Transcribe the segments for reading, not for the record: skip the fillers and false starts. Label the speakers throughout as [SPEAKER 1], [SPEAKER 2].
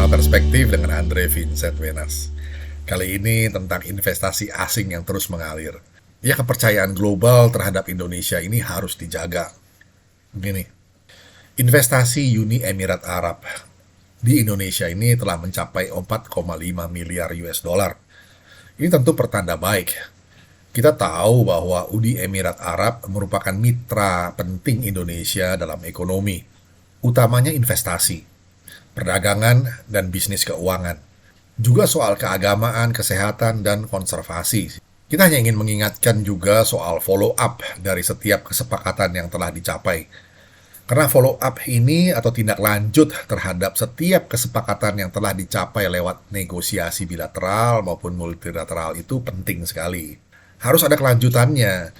[SPEAKER 1] Perspektif dengan Andre Vincent Wenas. Kali ini tentang investasi asing yang terus mengalir. Ya, kepercayaan global terhadap Indonesia ini harus dijaga. Begini, investasi Uni Emirat Arab di Indonesia ini telah mencapai 4,5 miliar US dollar. Ini tentu pertanda baik. Kita tahu bahwa Uni Emirat Arab merupakan mitra penting Indonesia dalam ekonomi, utamanya investasi, perdagangan, dan bisnis keuangan. Juga soal keagamaan, kesehatan, dan konservasi. Kita hanya ingin mengingatkan juga soal follow up dari setiap kesepakatan yang telah dicapai. Karena follow up ini atau tindak lanjut terhadap setiap kesepakatan yang telah dicapai lewat negosiasi bilateral maupun multilateral itu penting sekali. Harus ada kelanjutannya.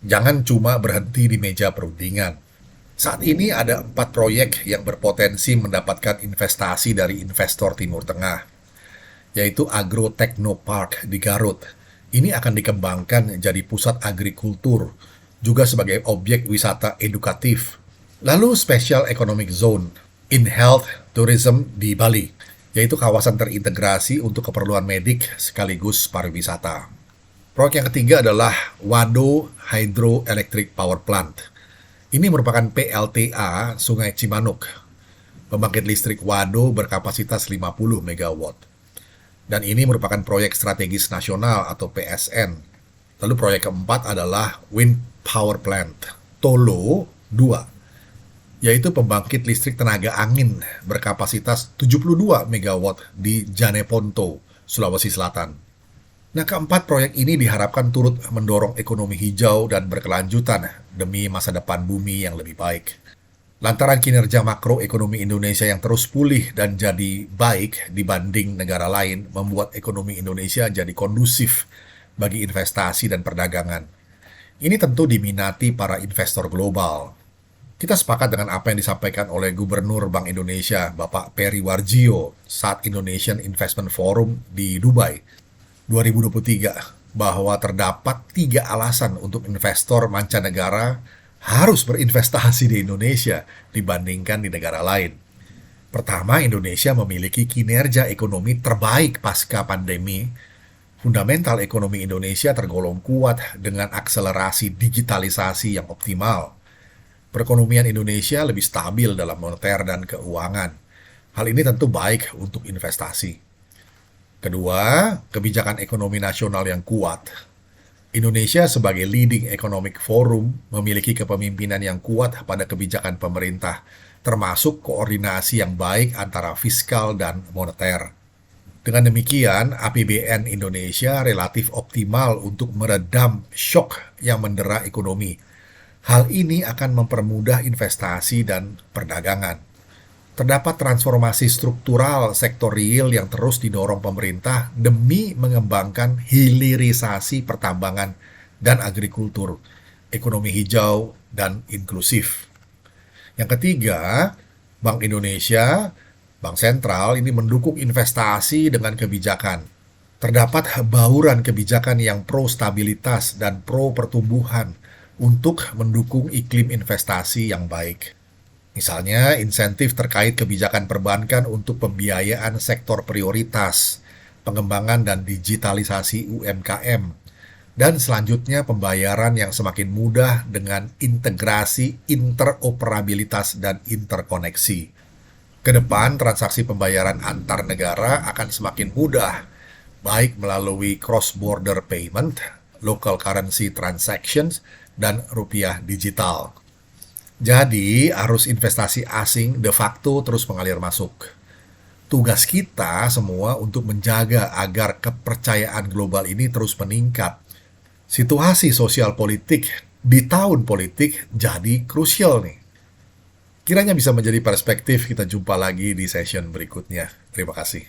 [SPEAKER 1] Jangan cuma berhenti di meja perundingan. Saat ini ada 4 proyek yang berpotensi mendapatkan investasi dari investor Timur Tengah, yaitu Agro Technopark di Garut. Ini akan dikembangkan jadi pusat agrikultur, juga sebagai objek wisata edukatif. Lalu Special Economic Zone in Health Tourism di Bali, yaitu kawasan terintegrasi untuk keperluan medik sekaligus pariwisata. Proyek yang ketiga adalah Wado Hydroelectric Power Plant. Ini merupakan PLTA Sungai Cimanuk, pembangkit listrik Wado berkapasitas 50 MW. Dan ini merupakan proyek strategis nasional atau PSN. Lalu proyek keempat adalah Wind Power Plant Tolo 2, yaitu pembangkit listrik tenaga angin berkapasitas 72 MW di Janeponto, Sulawesi Selatan. Nah, keempat proyek ini diharapkan turut mendorong ekonomi hijau dan berkelanjutan demi masa depan bumi yang lebih baik. Lantaran kinerja makroekonomi Indonesia yang terus pulih dan jadi baik dibanding negara lain, membuat ekonomi Indonesia jadi kondusif bagi investasi dan perdagangan. Ini tentu diminati para investor global. Kita sepakat dengan apa yang disampaikan oleh Gubernur Bank Indonesia, Bapak Peri Warjio, saat Indonesian Investment Forum di Dubai 2023, bahwa terdapat 3 alasan untuk investor mancanegara harus berinvestasi di Indonesia dibandingkan di negara lain. Pertama, Indonesia memiliki kinerja ekonomi terbaik pasca pandemi. Fundamental ekonomi Indonesia tergolong kuat dengan akselerasi digitalisasi yang optimal. Perekonomian Indonesia lebih stabil dalam moneter dan keuangan. Hal ini tentu baik untuk investasi. Kedua, kebijakan ekonomi nasional yang kuat. Indonesia sebagai leading economic forum memiliki kepemimpinan yang kuat pada kebijakan pemerintah, termasuk koordinasi yang baik antara fiskal dan moneter. Dengan demikian, APBN Indonesia relatif optimal untuk meredam shock yang mendera ekonomi. Hal ini akan mempermudah investasi dan perdagangan. Terdapat transformasi struktural sektor real yang terus didorong pemerintah demi mengembangkan hilirisasi pertambangan dan agrikultur, ekonomi hijau, dan inklusif. Yang ketiga, Bank Indonesia, Bank Sentral ini mendukung investasi dengan kebijakan. Terdapat bauran kebijakan yang pro-stabilitas dan pro-pertumbuhan untuk mendukung iklim investasi yang baik. Misalnya, insentif terkait kebijakan perbankan untuk pembiayaan sektor prioritas, pengembangan dan digitalisasi UMKM, dan selanjutnya pembayaran yang semakin mudah dengan integrasi, interoperabilitas, dan interkoneksi. Kedepan, transaksi pembayaran antar negara akan semakin mudah, baik melalui cross-border payment, local currency transactions, dan rupiah digital. Jadi, arus investasi asing de facto terus mengalir masuk. Tugas kita semua untuk menjaga agar kepercayaan global ini terus meningkat. Situasi sosial politik di tahun politik jadi krusial nih. Kiranya bisa menjadi perspektif. Kita jumpa lagi di session berikutnya. Terima kasih.